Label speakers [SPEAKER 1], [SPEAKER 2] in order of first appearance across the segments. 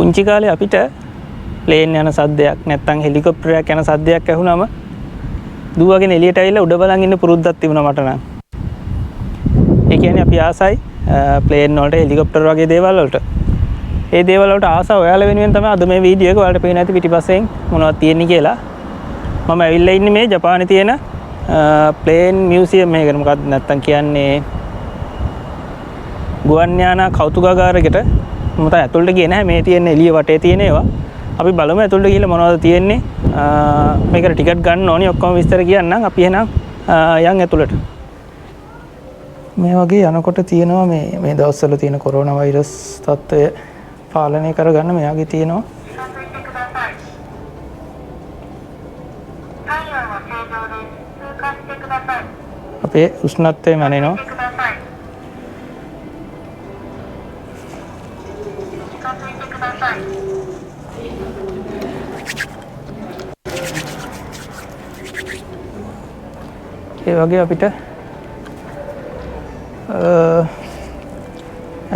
[SPEAKER 1] පුංචි කාලේ අපිට ප්ලේන් යන සද්දයක් නැත්නම් හෙලිකොප්ටරයක් යන සද්දයක් ඇහුනම දුවගෙන එළියට ඇවිල්ලා උඩ බලන් ඉන්න පුරුද්දක් තිබුණා මට නම්. ඒ කියන්නේ අපි ආසයි ප්ලේන් වලට හෙලිකොප්ටර් වගේ දේවල් වලට. ඒ දේවල් වලට ආසාව ඔයාලා වෙනුවෙන් තමයි අද මේ වීඩියෝ එක ඔයාලට පේන ඇති පිටිපස්සෙන් මොනවද තියෙන්නේ කියලා. මම ඇවිල්ලා ඉන්නේ මේ ජපානයේ තියෙන ප්ලේන් මියුසියම් එකකට. මොකක්ද නැත්තම් කියන්නේ ගුවන් යානා කෞතුකාගාරයකට. මම තාම ඇතුළට ගියේ නැහැ. මේ තියෙන එළිය වටේ තියෙන ඒවා. අපි බලමු ඇතුළට ගිහලා මොනවද තියෙන්නේ. මේකට ටිකට් ගන්න ඕනි. ඔක්කොම විස්තර කියන්නම්. අපි එහෙනම් යන් ඇතුළට. මේ වගේ යනකොට තියෙනවා මේ දවස්වල තියෙන කොරෝනා වෛරස් තත්ත්වය පාලනය කරගන්න මෙයාගේ තියෙනවා. අපේ උෂ්ණත්වය මැනෙනවා. ඒ වගේ අපිට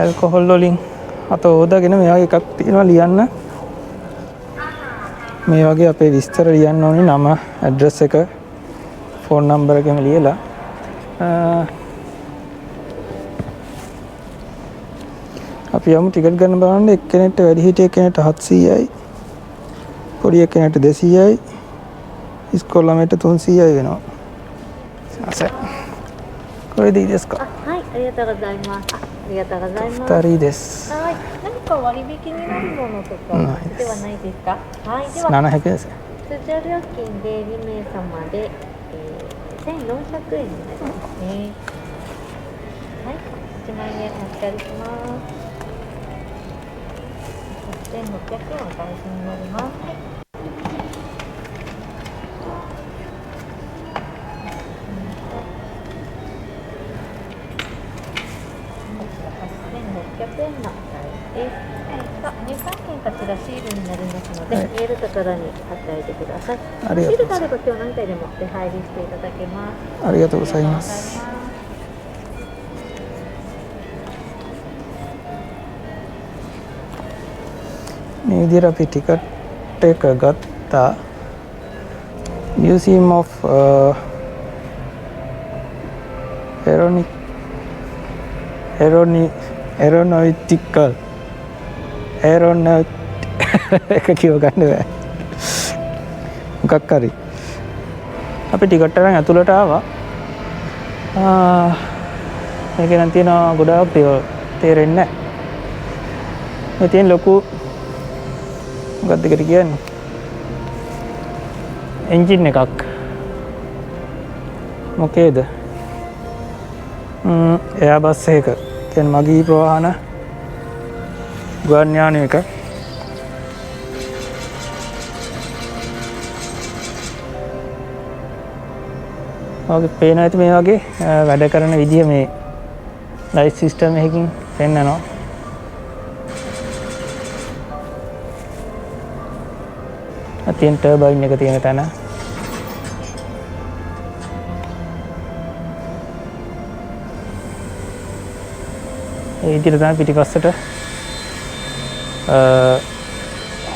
[SPEAKER 1] ඇල්කොහොල් වලින් අත හොදාගෙන මේ වගේ එකක් තියෙනවා ලියන්න. මේ වගේ අපේ විස්තර ලියන්න ඕනේ, නම, ඇඩ්‍රස් එක, ෆෝන් නම්බර් එකම ලියලා අපි යමු ටිකට් ගන්න බලන්න. එක්කෙනෙක්ට වැඩිහිටිය කෙනෙක්ට 700යි, පොඩි කෙනෙක්ට 200යි, ඉස්කෝල ළමයට 300යි වෙනවා. සාසෙ කොහෙද ඉදස්ක?
[SPEAKER 2] はい、ありがとうございます。ありがとうございます。
[SPEAKER 1] 2人です。
[SPEAKER 2] はい、何か割引になるものとかではないですか？はい、では
[SPEAKER 1] 700円です。
[SPEAKER 2] 通常料金で2名様で、1400円になりますね。はい、1万円お預かりします。1600円お返しになります。8,600円のお返しです。入館券こちらシールになりますので、見えるところに貼っておいてください。シールがあれば今日何回でも出入りしていただけます。
[SPEAKER 1] ありがとうございます。මේ විදිහට අපි ටිකට් එක ගත්තා. Museum of Aeronautical එක කියව ගන්න බෑ. මොකක් හරි. අපි ටිකට් එකෙන් ඇතුළට ආවා. මේකේ නම් තියෙනවා ගොඩාක් දේවල් තේරෙන්නේ නැහැ. මේ තියෙන ලොකු මොකක්ද ඒකට කියන්නේ? එන්ජින් එකක්. මොකේද? එයාබස් එක. කියන්නේ මගී ප්‍රවාහන ගුවන් යානයක. ඔගේ පේන ඇති මේ වගේ වැඩ කරන විදිය මේ ලයිට් සිස්ටම් එකකින් පෙන්නනවා. තියෙන ටර්බයින් එක තියෙන තැන. ඒ විදිහට තමයි පිටිපස්සට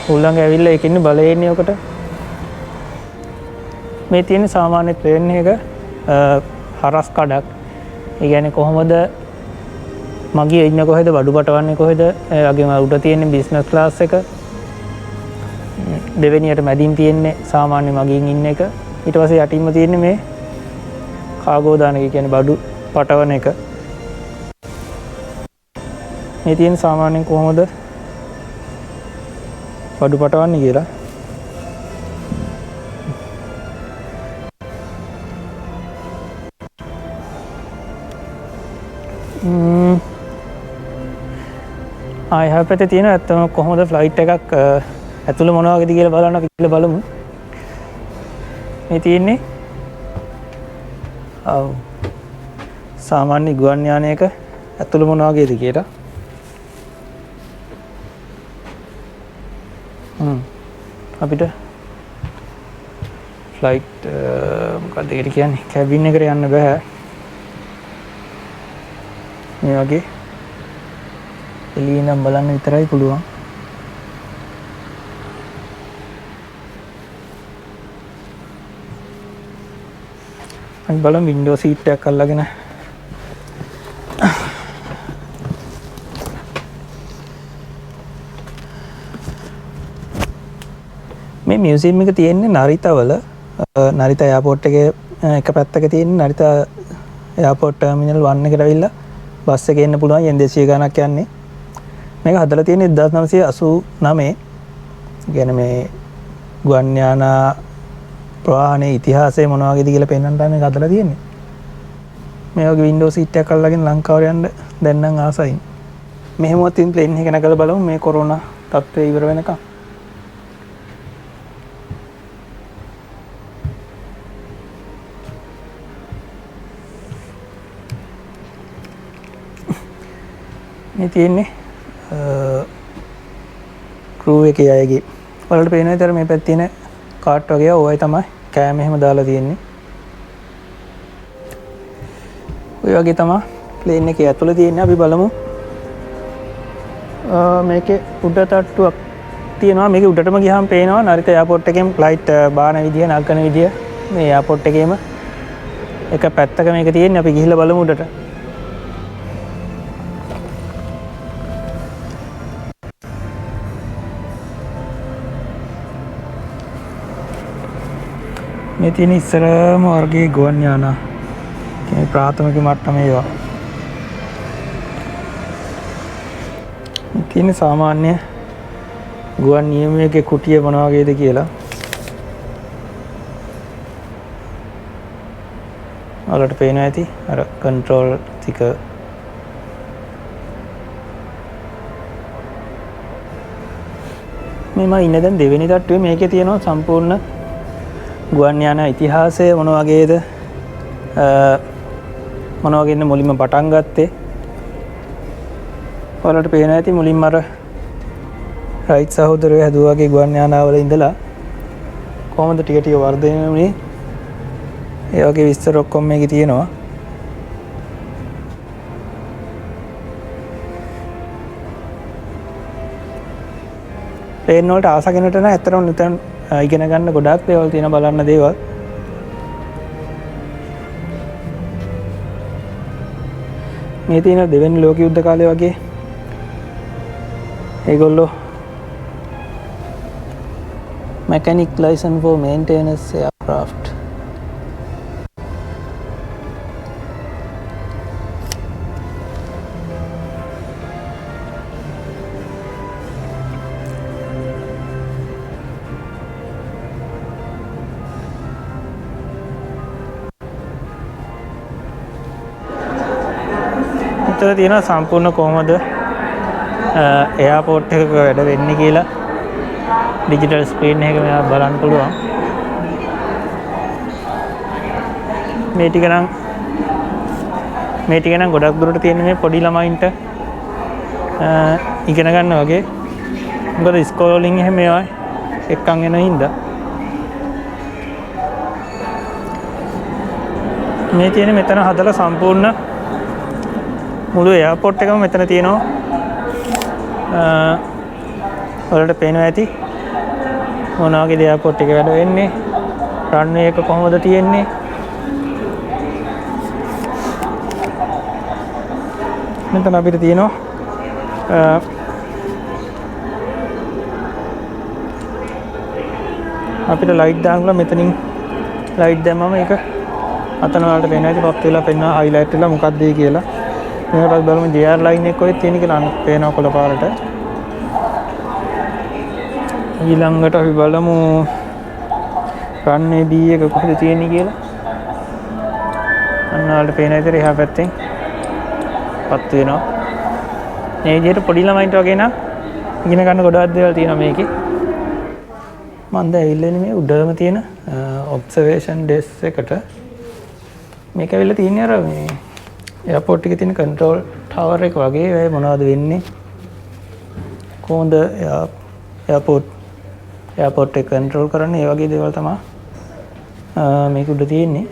[SPEAKER 1] හුළඟ ඇවිල්ලා ඒකින් බලය එන්නේ ඔකට. මේ තියෙන සාමාන්‍ය ට්‍රේන් එක හරස් කඩක්. ඒ කියන්නේ කොහොමද මගිය ඉන්න කොහෙද, බඩු පටවන්නේ කොහෙද, ඒ වගේම උඩ තියෙන බිස්නස් ක්ලාස් එක, දෙවෙනියට මැදින් තියෙන්නේ සාමාන්‍ය මගින් ඉන්න එක, ඊට පස්සේ යටින්ම තියෙන්නේ මේ කාගෝ දාන එක, කියන්නේ බඩු පටවන එක. මේ තියෙන සාමාන්‍යයෙන් කොහොමද බඩු පටවන්නේ කියලා. එහා පැත්තේ තියෙන ඇත්තම කොහොමද ෆ්ලයිට් එකක් ඇතුළේ මොනවා වගේද කියලා බලන්න අපි කියලා බලමු. මේ තියෙන්නේ සාමාන්‍ය ගුවන් යානයක ඇතුළේ මොනවා වගේද කියලා. අපිට ෆ්ලයිට් මොකක්ද ඒකට කියන්නේ, කැබින් එකට යන්න බෑ. මේ වගේ එළියෙන් නම් බලන්න විතරයි පුළුවන්. අපි බලමු වින්ඩෝ සීට් එකක් අල්ලගෙන මේ මියුසියම් එක තියෙන්නේ නරිතවල නරිත එයාපෝට් එකේ එක පැත්තක තියෙන නරිත එයාපෝට් ටර්මිනල් 1 එකට ඇවිල්ලා බස් එකේ එන්න පුළුවන් යෙන් 200 ගණක් යන්නේ මේක හදලා තියෙන්නේ 1989 කියන්නේ මේ ගුවන් යානා ප්‍රවාහනයේ ඉතිහාසය මොන වගේද කියලා පෙන්වන්න තමයි මේක හදලා තියෙන්නේ මේ වගේ වින්ඩෝ සීට් එකක් අල්ලගෙන ලංකාවට යන්න දැන් නම් ආසයි මෙහෙමවත් ඉතින් ප්ලේන් එක නැගලා බලමු මේ කොරෝනා තත්ත්වය ඉවර වෙනකම් මේ තියෙන්නේ ක්‍රූ එකේ අයගේ වලට පේනවා විතර මේ පැත්තේ තියෙන කාට් වගේ ඔයයි තමයි කෑම එහෙම දාලා තියෙන්නේ ඔය වගේ තමයි ප්ලේන් එකේ ඇතුළේ තියෙන්නේ අපි බලමු මේකේ උඩ තට්ටුවක් තියෙනවා මේකේ උඩටම ගියාම පේනවා නරිත එයාපෝට් එකේම ෆ්ලයිට් බාන විදිය නගන විදිය මේ එයාපෝට් එකේම එක පැත්තක මේක තියෙන්නේ අපි ගිහිල්ලා බලමු උඩට මේ තියෙන ඉස්සරම වර්ගයේ ගුවන් යානා මේ ප්‍රාථමික මට්ටමේ ඒවා තියෙන සාමාන්‍ය ගුවන් නියමයේ කුටිය මොන වගේද කියලා ඔයාලට පේනවා ඇති අර කන්ට්‍රෝල් ටික මේම ඉන්න දැන් දෙවෙනි තට්ටුවේ මේකේ තියෙනවා සම්පූර්ණ ගුවන් යානා ඉතිහාසය මොන වගේද මොන වගේද මුලින්ම පටන් ගත්තේ ඔයාලට පේනවා ඇති මුලින්ම අර රයිට් සහෝදරයෝ හැදුවා වගේ ගුවන් යානාවල ඉඳලා කොහොමද ටික ටික වර්ධනය වුනේ ඒ වගේ විස්තර ඔක්කොම මේකේ තියෙනවා ප්ලේන් වලට ආස කෙනෙක්ට නම් ඇත්තටම නිතරම ඉගෙන ගන්න ගොඩාක් දේවල් තියෙනවා බලන්න දේවල් මේ තියෙන දෙවෙනි ලෝක යුද්ධ කාලේ වගේ ඒගොල්ලෝ mechanic license for maintenance aircraft මෙතන තියෙනවා සම්පූර්ණ කොහොමද එයාපෝට් එකක වැඩ වෙන්නේ කියලා ඩිජිටල් ස්ක්‍රීන් එකක මෙයා බලන්න පුළුවන් මේ ටික නම් ගොඩක් දුරට තියෙන මේ පොඩි ළමයින්ට ඉගෙන ගන්න වගේ මොකද ස්කෝල් වලින් එහෙම ඒවා එක්කන් එන හින්දා මේ තියෙන මෙතන හදලා සම්පූර්ණ මුළු එයාපෝට් එකම මෙතන තියෙනවා ඔයාලට පේනවා ඇති මොන වගේද එයාපෝට් එක වැඩ වෙන්නේ රන්වේ එක කොහොමද තියෙන්නේ මෙතන අපිට තියෙනවා අපිට ලයිට් දාන්න මෙතනින් ලයිට් දැම්මම ඒක අතන වලට පේනවා ඇති පප් වෙලා පෙන්නවා හයිලයිට් වෙලා මොකක්ද ඒ කියලා මේකට බලමු JR ලයින් එක කොහෙද තියෙන කියලා අන්න පේනවා කොළ පාරට ඊළඟට අපි බලමු රන්වේ B එක කොහෙද තියෙන්නේ කියලා අන්න වලට පේන විදිහට එහා පැත්තෙන් පත් වෙනවා මේ විදිහට පොඩි ළමයින්ට වගේ නම් ඉගෙන ගන්න ගොඩාක් දේවල් තියෙනවා මේකේ මම දැන් ඇවිල්ලා ඉන්නේ මේ උඩම තියෙන ඔබ්සර්වේෂන් ඩෙස්ක් එකට මේක ඇවිල්ලා තියෙන්නේ අර මේ එයාපෝට් එකේ තියෙන කන්ට්‍රෝල් ටවර් එක වගේ ඒ මොනවද වෙන්නේ කොහොමද එයාපෝට් එක කන්ට්‍රෝල් කරන්නේ ඒ වගේ දේවල් තමයි මේක උඩ තියෙන්නේ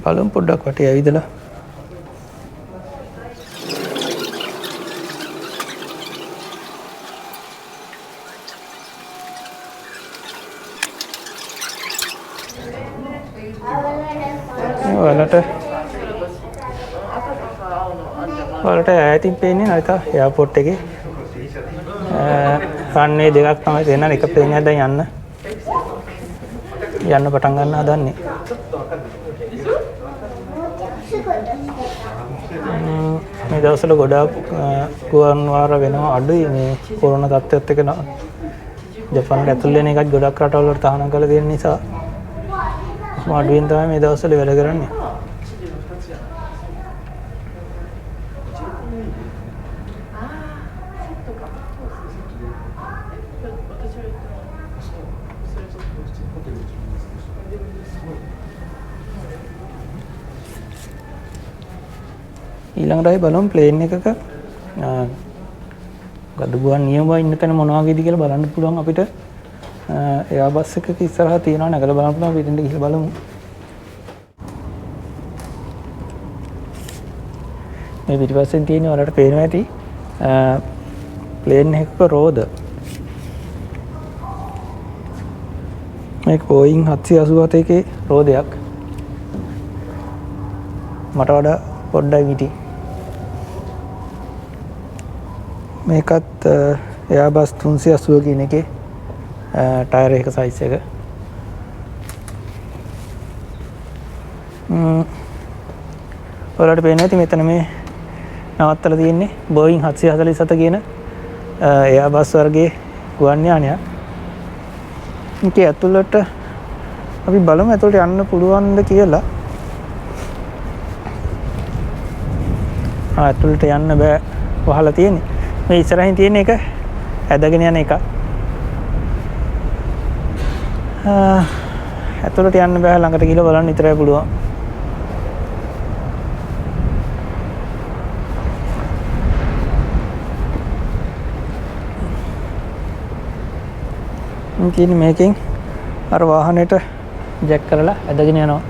[SPEAKER 1] බලමු පොඩ්ඩක් වටේ ඇවිදලා ඔයාලට ඈතින් පේන්නේ නැත එයාපෝට් එකේ රන්වේ දෙකක් තමයි තියෙනවා. එක ප්ලේන් එකක් දැන් යන්න පටන් ගන්න හදන්නේ. මේ දවස්වල ගොඩාක් ගුවන් වාර වෙනවා අඩුයි මේ කොරෝනා තත්ත්වයත් එක්ක ජපානට ඇතුල් වෙන එකත් ගොඩක් රටවල් වලට තහනම් කරලා තියෙන නිසා අඩුවෙන් තමයි මේ දවස්වල වැඩ කරන්නේ. ඊළඟට අපි බලමු ප්ලේන් එකක ගඩුගුවන් නියමව ඉන්න තැන මොනවා වගේද කියලා බලන්න පුළුවන් අපිට. එයා බස් එකක ඉස්සරහා තියෙනවා නැගලා බලන්න පුළුවන්. පිටින්ට ගිහලා බලමු. මේ පිටිපස්සෙන් තියෙන වලට පේනවා ඇති ප්ලේන් එකක රෝද. මේක Boeing 787 එකේ රෝදයක්. මට වඩා පොඩ්ඩයි මිටි. මේකත් එයාබස් 380 කියන එකේ ටයර් එක සයිස් එක. ඔයාලට පේන්නේ නැති මෙතන මේ නවත්තලා තියෙන්නේ Boeing 747 කියන එයාබස් වර්ගයේ ගුවන් යානයක්. මේකේ ඇතුළට අපි බලමු ඇතුළට යන්න පුළුවන්ද කියලා. ඇතුළට යන්න බෑ වහලා තියෙන්නේ. මේ ඉස්සරහින් තියෙන එක ඇදගෙන යන එක. ඇතුළට යන්න බෑ ළඟට ගිහලා බලන්න විතරයි පුළුවන්. ඉතින් මේකෙන් අර වාහනේට ජැක් කරලා ඇදගෙන යනවා.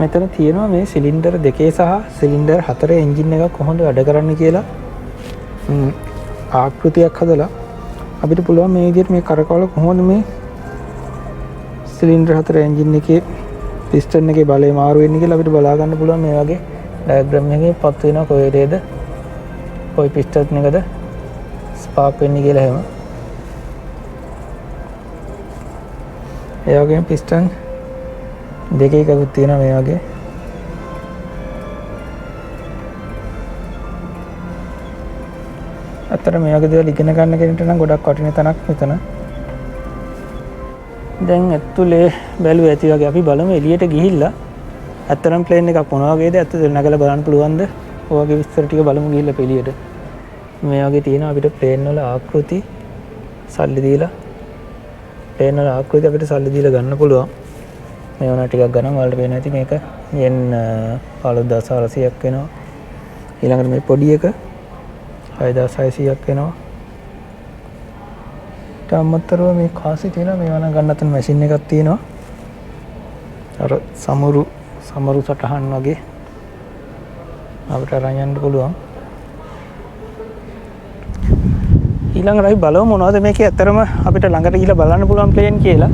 [SPEAKER 1] මෙතන තියෙනවා මේ සිලින්ඩර් දෙකේ සහ සිලින්ඩර් හතරේ එන්ජින් එකක් කොහොමද වැඩ කරන්නේ කියලා ආකෘතියක් හදලා අපිට පුළුවන් මේ විදිහට මේ කරකවල කොහොමද මේ සිලින්ඩර් හතරේ එන්ජින් එකේ පිස්ටන් එකේ බලය මාරු වෙන්නේ කියලා අපිට බලා ගන්න පුළුවන් මේ වගේ ඩයග්‍රෑම් එකකින් පත් වෙනවා කොහෙද කොයි පිස්ටන් එකද ස්පාර්ක් වෙන්නේ කියලා එහෙම. ඒ වගේම පිස්ටන් දෙකේ එකකුත් තියෙනවා මේ වගේ. අතර මේ වගේ දේවල් ඉගෙන ගන්න කෙනෙක්ට නම් ගොඩක් වටින තැනක් මෙතන. දැන් ඇතුලේ බැලුවා ඇති වගේ අපි බලමු එළියට ගිහිල්ලා ඇත්තටම ප්ලේන් එකක් මොනවා වගේද ඇත්තට නැගලා බලන්න පුළුවන්ද? ඔය වගේ විස්තර ටික බලමු ගිහිල්ලා එළියට. මේ වගේ තියෙනවා අපිට ප්ලේන් වල ආකෘති සල්ලි දීලා ප්ලේන් වල ආකෘති අපිට සල්ලි දීලා ගන්න පුළුවන්. මේ වුණා ටිකක් ගණන් වලට පේන ඇති මේක yen 15400ක් වෙනවා. ඊළඟට මේ පොඩි එක 6600ක් වෙනවා. ඊට අමතරව මේ කාසි තියෙනවා මේවා නම් ගන්න අතන මැෂින් එකක් තියෙනවා. අර සමරු සටහන් වගේ අපිට අරන් යන්න පුළුවන්. ඊළඟට අපි බලමු මොනවද මේකේ ඇත්තරම අපිට ළඟට ගිහිල්ලා බලන්න පුළුවන් ප්ලේන් කියලා.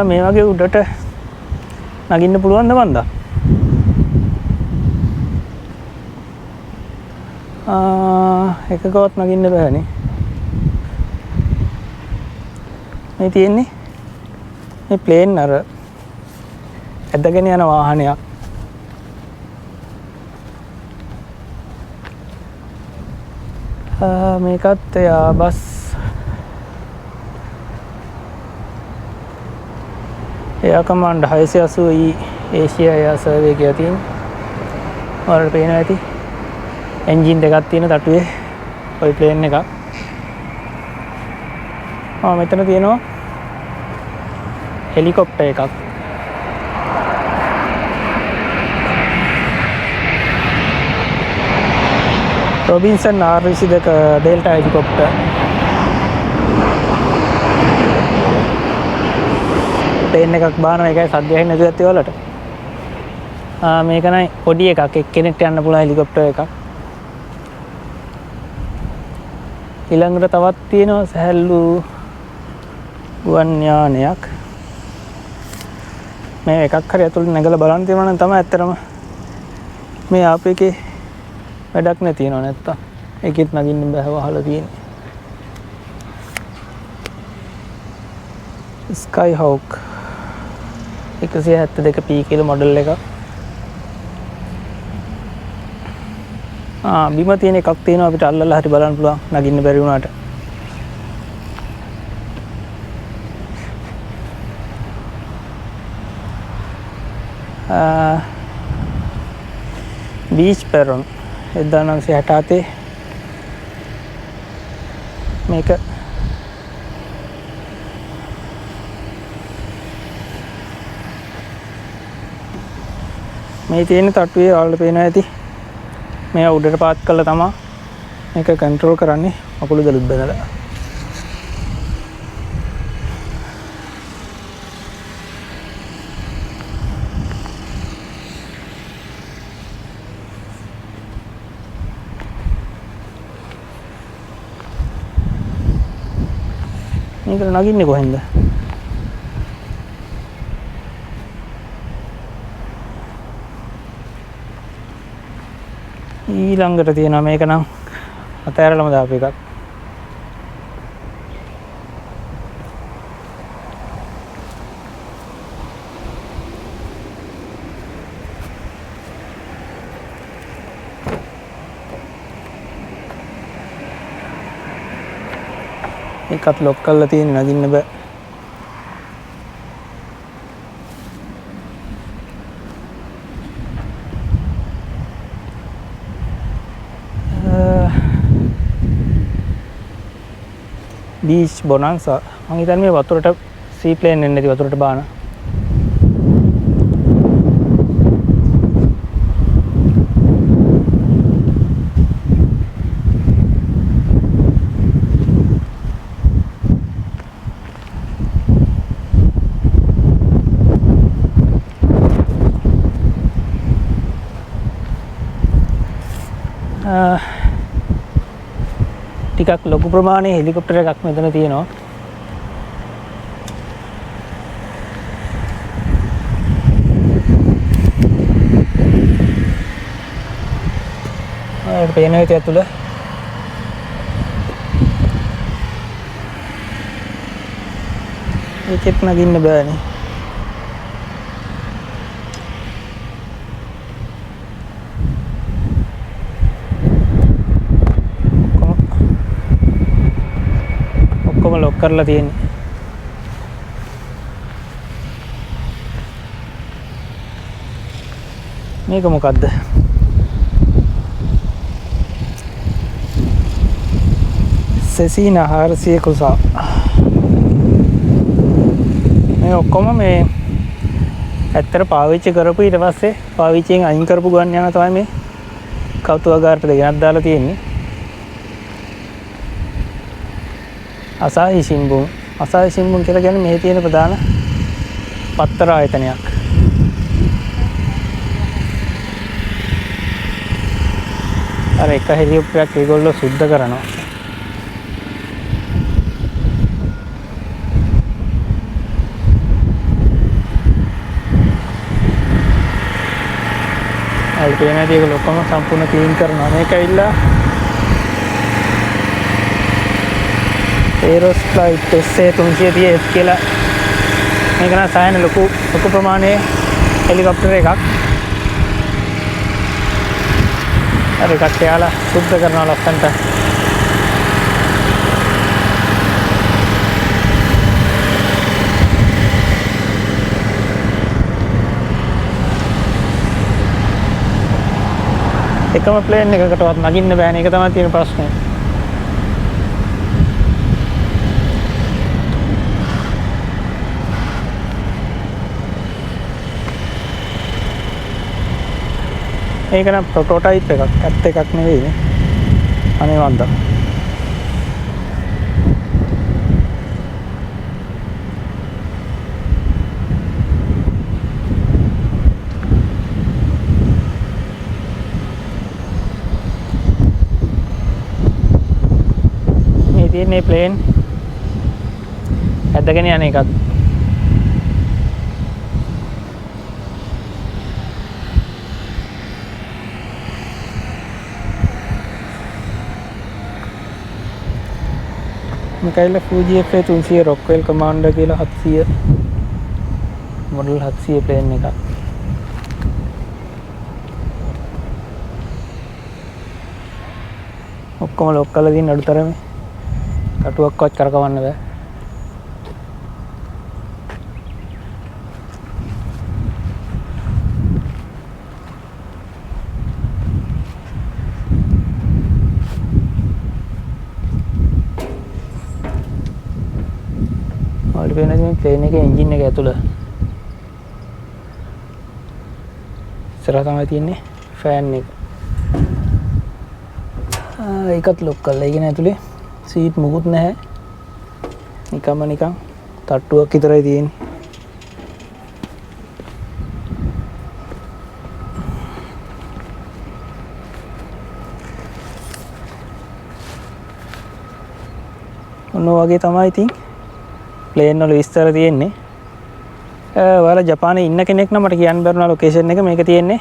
[SPEAKER 1] මේ වගේ උඩට නගින්න පුළුවන්ද මන්දා? එකකවත් නගින්න බෑනේ. මේ තියෙන්නේ මේ ප්ලේන් අර ඇදගෙන යන වාහනයක්. මේකත් බස් එයා කමාන්ඩ් 680 ඒෂියා එයා සර්වේ කියලා තියෙනවා. ඔයාලට පේනවා ඇති. එන්ජින් දෙකක් තියෙන තටුවේ ওই ප්ලේන් එකක්. මෙතන තියෙනවා හෙලිකොප්ටර් එකක්. Robinson R22 delta helicopter. Plane එකක් බානවා ඒකයි සද්ද ඇහෙන්නේ නැතුව ඇත්තේ වලට. මේක නයි පොඩි එකක් එක්කෙනෙක්ට යන්න පුළුවන් හෙලිකොප්ටර් එකක්. ඊළඟට තවත් තියෙනවා සැහැල්ලු ගුවන් යානයක්. මේ එකක් හරි ඇතුළට නැගලා බලන්න තියෙනවා නම් තමයි ඇත්තටම මේ ආපේකේ වැඩක් නැතිනවා නැත්තම් ඒකෙත් නගින්න බෑ වහලා තියෙන්නේ. Skyhawk 172 P කියලා මොඩල් එකක්. බිම තියෙන එකක් තියෙනවා අපිට අල්ලලා හරි බලන්න පුළුවන් නගින්න බැරි වුණාට. බීච් පැරොන් 1967 මේක මේ තියෙන තට්ටුවේ ඔයාලට පේනවා ඇති මේ උඩට පාත් කළා තමයි මේක කන්ට්‍රෝල් කරන්නේ අකුළු දලුත් බඳලා. මේක නගින්නේ කොහෙන්ද? ඊළඟට තියෙනවා මේක නම් අතෑරලම දාපු එකක්. ඒකත් ලොක් කරලා තියෙන නගින්න බෑ. බීච් බොනන්සා මම හිතන්නේ මේ වතුරට සී ප්ලේන් එන්නේ නැති වතුරට බාන. ටිකක් ලොකු ප්‍රමාණයේ හෙලිකොප්ටර් එකක් මෙතන තියෙනවා. ඒක පේනවා ඒක ඇතුළ. ඒකෙත් නගින්න බෑනේ. ලොක් කරලා තියෙන්නේ. මේක මොකද්ද? සෙසීනා 400 කුසා. මේ ඔක්කොම මේ ඇත්තට පාවිච්චි කරපු ඊට පස්සේ පාවිච්චියෙන් අයින් කරපු ගුවන් යාන තමයි මේ කෞතුකාගාරයට ගෙනත් දාලා තියෙන්නේ. අසාහි සිම්බුන් කියලා කියන්නේ මේ තියෙන ප්‍රධාන පත්තර ආයතනයක්. අර එක හෙලිකොප්ටරයක් ඒගොල්ලෝ සුද්ධ කරනවා. අර පේනදී ඒගොල්ලෝ ඔක්කොම සම්පූර්ණ ක්ලීන් කරනවා. මේක ඇවිල්ලා Aerosflight SA330F කියලා මේක නම් සායන ලොකු ප්‍රමාණයේ හෙලිකොප්ටර් එකක්. අර එකක් යාලා සුද්ධ කරනවා ලස්සනට. එකම ප්ලේන් එකකටවත් නගින්න බෑනේ. ඒක තමයි තියෙන ප්‍රශ්නේ. මේක නම් ප්‍රොටෝටයිප් එකක්. ඇත්ත එකක් නෙවෙයිනේ. අනේ වන්දා. තියෙන්නේ ප්ලේන් ඇදගෙන යන එකක්. මේකයිල Fuji FA300 Rockwell Commander කියලා 700 මොඩල් 700 ප්ලේන් එකක්. ඔක්කොම ලොක් කරලා තියෙන අඩුතරමේ කටුවක්වත් කරකවන්න බෑ. ඔයාලට පේනද මේ ප්ලේන් එකේ එන්ජින් එක ඇතුළ ඉස්සරහ තමයි තියෙන්නේ ෆෑන් එක. ඒකත් ලොක් කරලා ඉගෙන ඇතුලේ සීට් මුකුත් නැහැ. නිකන් තට්ටුවක් විතරයි තියෙන්නේ. ඔන්න වගේ තමයි ඉතින් ප්ලේන් වල විස්තර තියෙන්නේ. ඔයාලා ජපානයේ ඉන්න කෙනෙක් නම් මට කියන්න බැරුණා ලොකේෂන් එක. මේක තියෙන්නේ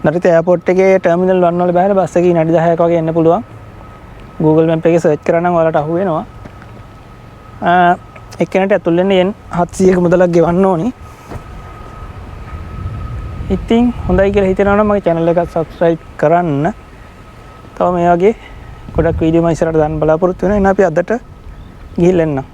[SPEAKER 1] නරිත එයාපෝට් එකේ ටර්මිනල් 1 වල බැහැලා බස් එකකින් අඩි 10ක් වගේ එන්න පුළුවන්. Google Map එකේ සර්ච් කරා නම් ඔයාලට අහු වෙනවා. එක්කෙනාට ඇතුල් වෙන්න yen 700ක මුදලක් ගෙවන්න ඕනි. ඉතින් හොඳයි කියලා හිතනවා නම් මගේ channel එක subscribe කරන්න. තව මේ වගේ ගොඩක් වීඩියෝ මම ඉස්සරහට දාන්න බලාපොරොත්තු වෙනවා. එහෙනම් අපි අදට ගිහින් එන්න.